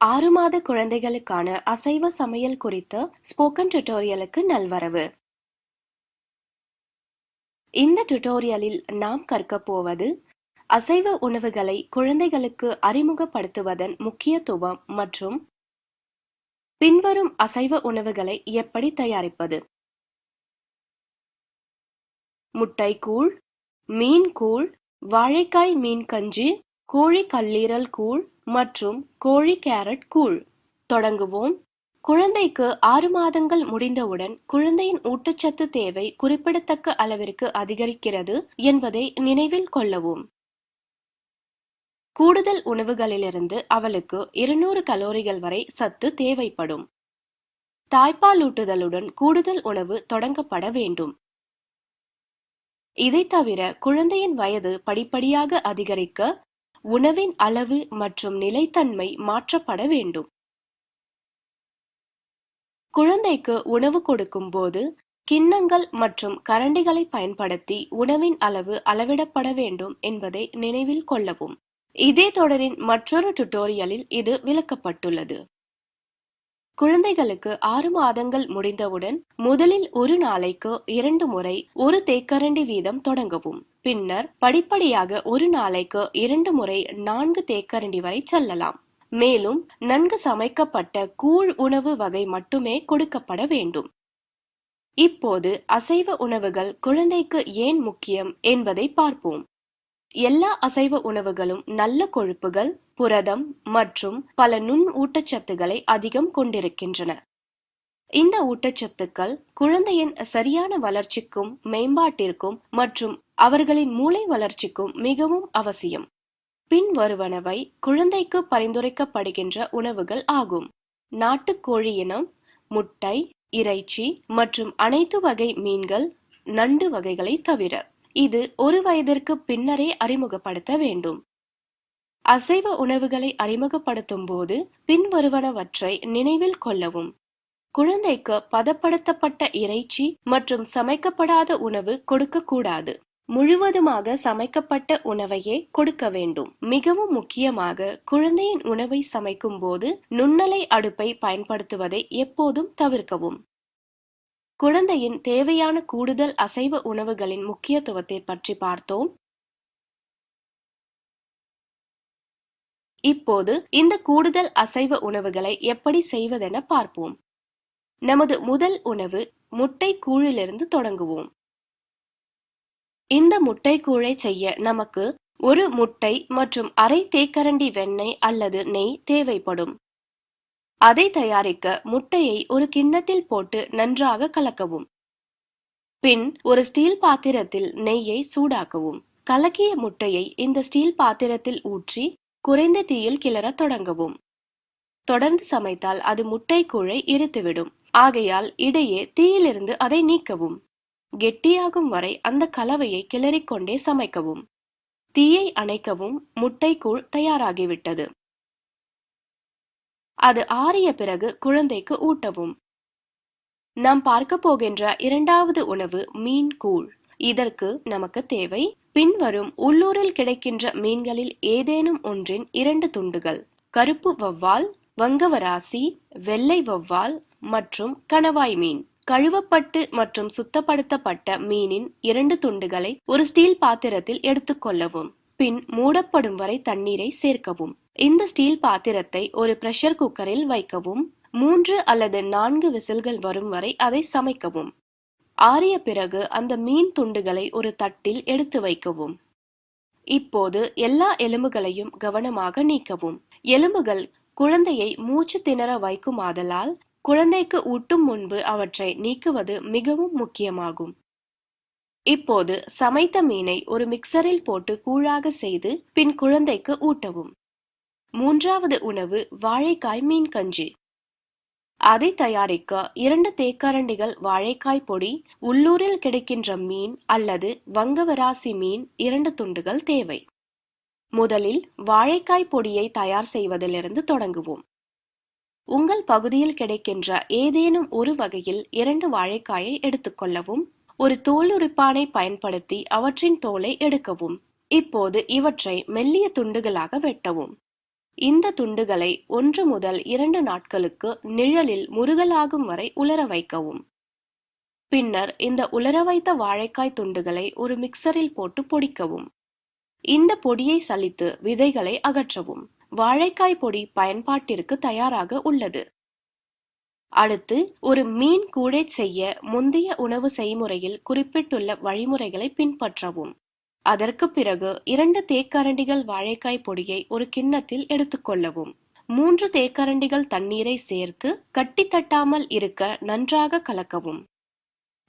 6 மாத குழந்தைகளுக்கான அசைவ சமையல் குறித்த ஸ்போக்கன் டியூட்டோரியலுக்கு நல்வரவு. இந்த டியூட்டோரியலில் நாம் கற்கப் போவது அசைவ உணவுகளை குழந்தைகளுக்கு அறிமுகப்படுத்துவதன் முக்கியத்துவம் மற்றும் பின்வரும் அசைவ உணவுகளை எப்படி தயாரிப்பது. முட்டை கூழ், மீன் கூழ், வாழைக்காய் மீன் கஞ்சி, கோழி கல்லீரல் கூழ் மற்றும் கோழி கேரட் கூழ். தொடங்குவோம். குழந்தைக்கு 6 மாதங்கள் முடிந்தவுடன் குழந்தையின் ஊட்டச்சத்து தேவை குறிப்பிடத்தக்க அளவிற்கு அதிகரிக்கிறது என்பதை நினைவில் கொள்ளவும். கூடுதல் உணவுகளிலிருந்து அவளுக்கு 200 கலோரிகள் வரை சத்து தேவைப்படும். தாய்ப்பாலூட்டுதலுடன் கூடுதல் உணவு தொடங்கப்பட வேண்டும். இதை தவிர குழந்தையின் வயது படிப்படியாக அதிகரிக்க உணவின் அளவு மற்றும் நிலைத்தன்மை மாற்றப்பட வேண்டும். குழந்தைக்கு உணவு கொடுக்கும் போது கிண்ணங்கள் மற்றும் கரண்டிகளை பயன்படுத்தி உணவின் அளவு அளவிடப்பட வேண்டும் என்பதை நினைவில் கொள்ளவும். இதே தொடரின் மற்றொரு டியூட்டோரியலில் இது விளக்கப்பட்டுள்ளது. குழந்தைகளுக்கு 6 மாதங்கள் முடிந்தவுடன் முதலில் ஒரு நாளைக்கு 2 முறை 1 தேக்கரண்டி வீதம் தொடங்கவும். பின்னர் படிப்படியாக ஒரு நாளைக்கு 2 முறை 4 தேக்கரண்டி வரை செல்லலாம். மேலும் நன்கு சமைக்கப்பட்ட கூழ் உணவு வகை மட்டுமே கொடுக்கப்பட வேண்டும். இப்போது அசைவ உணவுகள் குழந்தைக்கு ஏன் முக்கியம் என்பதை பார்ப்போம். எல்லா அசைவ உணவுகளும் நல்ல கொழுப்புகள், புரதம் மற்றும் பல நுண் ஊட்டச்சத்துக்களை அதிகம் கொண்டிருக்கின்றன. இந்த ஊட்டச்சத்துக்கள் குழந்தையின் சரியான வளர்ச்சிக்கும் மேம்பாட்டிற்கும் மற்றும் அவர்களின் மூளை வளர்ச்சிக்கும் மிகவும் அவசியம். பின்வருவனவை குழந்தைக்கு பரிந்துரைக்கப்படுகின்ற உணவுகள் ஆகும். நாட்டுக்கோழி இனம், முட்டை, இறைச்சி மற்றும் அனைத்து வகை மீன்கள், நண்டு வகைகளை தவிர. இது 1 வயதிற்கு பின்னரே அறிமுகப்படுத்த வேண்டும். அசைவ உணவுகளை அறிமுகப்படுத்தும் போது பின்வருவனவற்றை நினைவில் கொள்ளவும். குழந்தைக்கு பதப்படுத்தப்பட்ட இறைச்சி மற்றும் சமைக்கப்படாத உணவு கொடுக்கக்கூடாது. முழுவதுமாக சமைக்கப்பட்ட உணவையே கொடுக்க வேண்டும். மிகவும் முக்கியமாக குழந்தையின் உணவை சமைக்கும் போது நுண்ணலை அடுப்பை பயன்படுத்துவதை எப்போதும் தவிர்க்கவும். குழந்தையின் தேவையான கூடுதல் அசைவ உணவுகளின் முக்கியத்துவத்தை பற்றி பார்த்தோம். இப்போது இந்த கூடுதல் அசைவ உணவுகளை எப்படி செய்வதென பார்ப்போம். நமது முதல் உணவு முட்டை கூழிலிருந்து தொடங்குவோம். இந்த முட்டை கூழை செய்ய நமக்கு 1 முட்டை மற்றும் அரை தேக்கரண்டி வெண்ணெய் அல்லது நெய் தேவைப்படும். அதை தயாரிக்க முட்டையை ஒரு கிண்ணத்தில் போட்டு நன்றாக கலக்கவும். பின் ஒரு ஸ்டீல் பாத்திரத்தில் நெய்யை சூடாக்கவும். கலக்கிய முட்டையை இந்த ஸ்டீல் பாத்திரத்தில் ஊற்றி குறைந்த தீயில் கிளற தொடங்கவும். தொடர்ந்து சமைத்தால் அது முட்டை கூழை எரித்துவிடும். ஆகையால் இடையே தீயிலிருந்து அதை நீக்கவும். கெட்டியாகும் வரை அந்த கலவையை கிளறிக்கொண்டே சமைக்கவும். தீயை அணைக்கவும். முட்டைக்கூழ் தயாராகிவிட்டது. அது ஆறிய பிறகு குழந்தைக்கு ஊட்டவும். நாம் பார்க்க போகின்ற 2வது உணவு மீன் கூழ். இதற்கு நமக்கு தேவை பின்வரும் உள்ளூரில் கிடைக்கின்ற மீன்களில் ஏதேனும் ஒன்றின் 2 துண்டுகள். கருப்பு வவ்வால், வங்கவராசி, வெள்ளை வவ்வால் மற்றும் கணவாய் மீன். கழுவப்பட்டு மற்றும் சுத்தப்படுத்தப்பட்ட மீனின் 2 துண்டுகளை ஒரு ஸ்டீல் பாத்திரத்தில் எடுத்துக்கொள்ளவும். பின் மூடப்படும் வரை தண்ணீரை சேர்க்கவும். இந்த ஸ்டீல் பாத்திரத்தை ஒரு பிரஷர் குக்கரில் வைக்கவும். 3 அல்லது 4 விசில்கள் வரும் வரை அதை சமைக்கவும். ஆறிய பிறகு அந்த மீன் துண்டுகளை ஒரு தட்டில் எடுத்து வைக்கவும். இப்போது எல்லா எலும்புகளையும் கவனமாக நீக்கவும். எலும்புகள் குழந்தையை மூச்சு திணற வைக்குமாதலால் குழந்தைக்கு ஊட்டும் முன்பு அவற்றை நீக்குவது மிகவும் முக்கியமாகும். இப்போது சமைத்த மீனை ஒரு மிக்சரில் போட்டு கூழாக செய்து பின் குழந்தைக்கு ஊட்டவும். 3வது உணவு வாழைக்காய் மீன் கஞ்சி. அதை தயாரிக்க 2 தேக்கரண்டிகள் வாழைக்காய் பொடி, உள்ளூரில் கிடைக்கின்ற மீன் அல்லது வங்கவராசி மீன் 2 துண்டுகள் தேவை. முதலில் வாழைக்காய் பொடியை தயார் செய்வதிலிருந்து தொடங்குவோம். உங்கள் பகுதியில் கிடைக்கின்ற ஏதேனும் ஒரு வகையில் 2 வாழைக்காயை எடுத்துக்கொள்ளவும். ஒரு தோலுரிப்பானை பயன்படுத்தி அவற்றின் தோலை எடுக்கவும். இப்போது இவற்றை மெல்லிய துண்டுகளாக வெட்டவும். இந்த துண்டுகளை 1 முதல் 2 நாட்களுக்கு நிழலில் முருகலாகும் வரை உலர வைக்கவும். பின்னர் இந்த உலர வைத்த வாழைக்காய் துண்டுகளை ஒரு மிக்சரில் போட்டு பொடிக்கவும். இந்த பொடியை சலித்து விதைகளை அகற்றவும். வாழைக்காய் பொடி பயன்பாட்டிற்கு தயாராக உள்ளது. அடுத்து ஒரு மீன் கூடை செய்ய முந்தைய உணவு செய்முறையில் குறிப்பிட்டுள்ள வழிமுறைகளை பின்பற்றவும். அதற்கு பிறகு 2 தேக்கரண்டிகள் வாழைக்காய் பொடியை ஒரு கிண்ணத்தில் எடுத்துக்கொள்ளவும். 3 தேக்கரண்டிகள் தண்ணீரை சேர்த்து கட்டி தட்டாமல் இருக்க நன்றாக கலக்கவும்.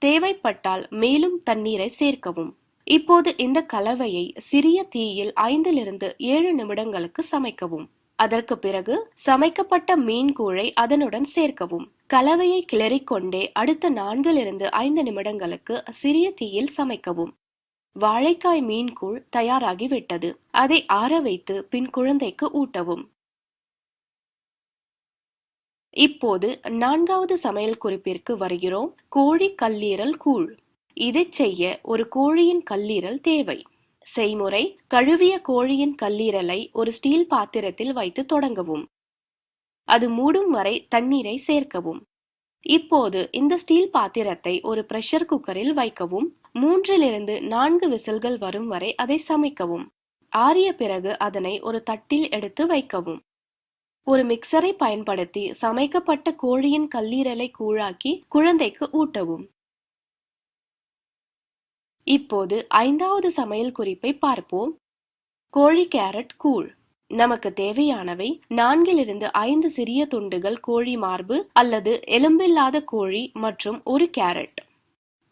தேவைப்பட்டால் மேலும் தண்ணீரை சேர்க்கவும். இப்போது இந்த கலவையை சிறிய தீயில் 5 - 7 நிமிடங்களுக்கு சமைக்கவும். அதற்கு பிறகு சமைக்கப்பட்ட மீன் கூழை அதனுடன் சேர்க்கவும். கலவையை கிளறிக்கொண்டே அடுத்த 4 - 5 நிமிடங்களுக்கு சிறிய தீயில் சமைக்கவும். வாழைக்காய் மீன் கூழ் தயாராகிவிட்டது. அதை ஆற வைத்து பின் குழந்தைக்கு ஊட்டவும். இப்போது 4வது சமையல் குறிப்பிற்கு வருகிறோம். கோழி கல்லீரல் கூழ். இதைச் செய்ய ஒரு கோழியின் கல்லீரல் தேவை. செய்முறை: கழுவிய கோழியின் கல்லீரலை ஒரு ஸ்டீல் பாத்திரத்தில் வைத்து தொடங்கவும். அது மூடும் வரை தண்ணீரை சேர்க்கவும். இப்போது இந்த ஸ்டீல் பாத்திரத்தை ஒரு பிரஷர் குக்கரில் வைக்கவும். 3 - 4 விசில்கள் வரும் வரை அதை சமைக்கவும். ஆறிய பிறகு அதனை ஒரு தட்டில் எடுத்து வைக்கவும். ஒரு மிக்சரை பயன்படுத்தி சமைக்கப்பட்ட கோழியின் கல்லீரலை கூழாக்கி குழந்தைக்கு ஊட்டவும். இப்போது 5வது சமையல் குறிப்பை பார்ப்போம். கோழி கேரட் கூழ். நமக்கு தேவையானவை 4 - 5 சிறிய துண்டுகள் கோழி மார்பு அல்லது எலும்பில்லாத கோழி மற்றும் ஒரு கேரட்.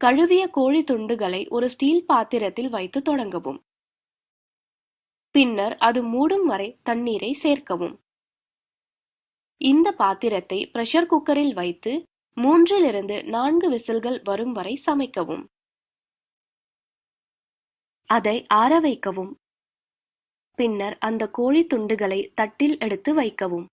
கழுவிய கோழி துண்டுகளை ஒரு ஸ்டீல் பாத்திரத்தில் வைத்து தொடங்கவும். பின்னர் அது மூடும் வரை தண்ணீரை சேர்க்கவும். இந்த பாத்திரத்தை பிரஷர் குக்கரில் வைத்து 3 - 4 விசில்கள் வரும் வரை சமைக்கவும். அதை ஆற வைக்கவும். பின்னர் அந்த கோழி துண்டுகளை தட்டில் எடுத்து வைக்கவும்.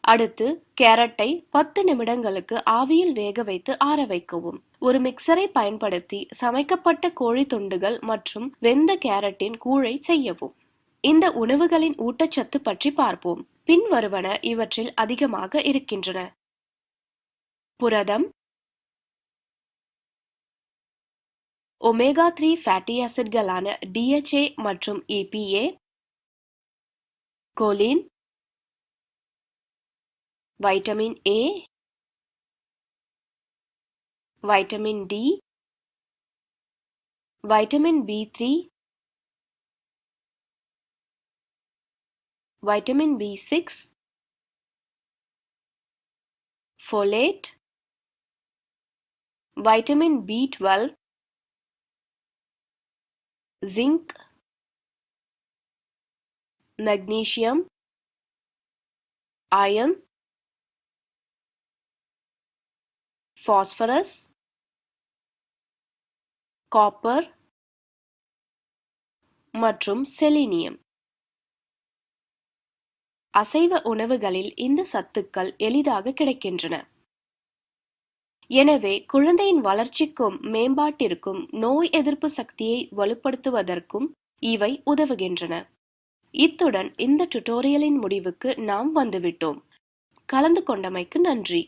அடுத்து கேரட்டை 10 நிமிடங்களுக்கு ஆவியில் வேக வைத்து ஆற வைக்கவும். ஒரு மிக்சரை பயன்படுத்தி சமைக்கப்பட்ட கோழி துண்டுகள் மற்றும் வெந்த கேரட்டின் கூழை செய்யவும். இந்த உணவுகளின் ஊட்டச்சத்து பற்றி பார்ப்போம். பின்வருவன இவற்றில் அதிகமாக இருக்கின்றன. புரதம், ஒமேகா 3 ஃபேட்டி ஆசிட்களான DHA மற்றும் EPA, choline, vitamin A, vitamin D, vitamin B3, vitamin B6, folate, vitamin B12, zinc, magnesium, iron, phosphorus, copper மற்றும் செலினியம். அசைவ உணவுகளில் இந்த சத்துக்கள் எளிதாக கிடைக்கின்றன. எனவே குழந்தையின் வளர்ச்சிக்கும் மேம்பாட்டிற்கும் நோய் எதிர்ப்பு சக்தியை வலுப்படுத்துவதற்கும் இவை உதவுகின்றன. இத்துடன் இந்த டுடோரியலின் முடிவுக்கு நாம் வந்துவிட்டோம். கலந்து கொண்டமைக்கு நன்றி.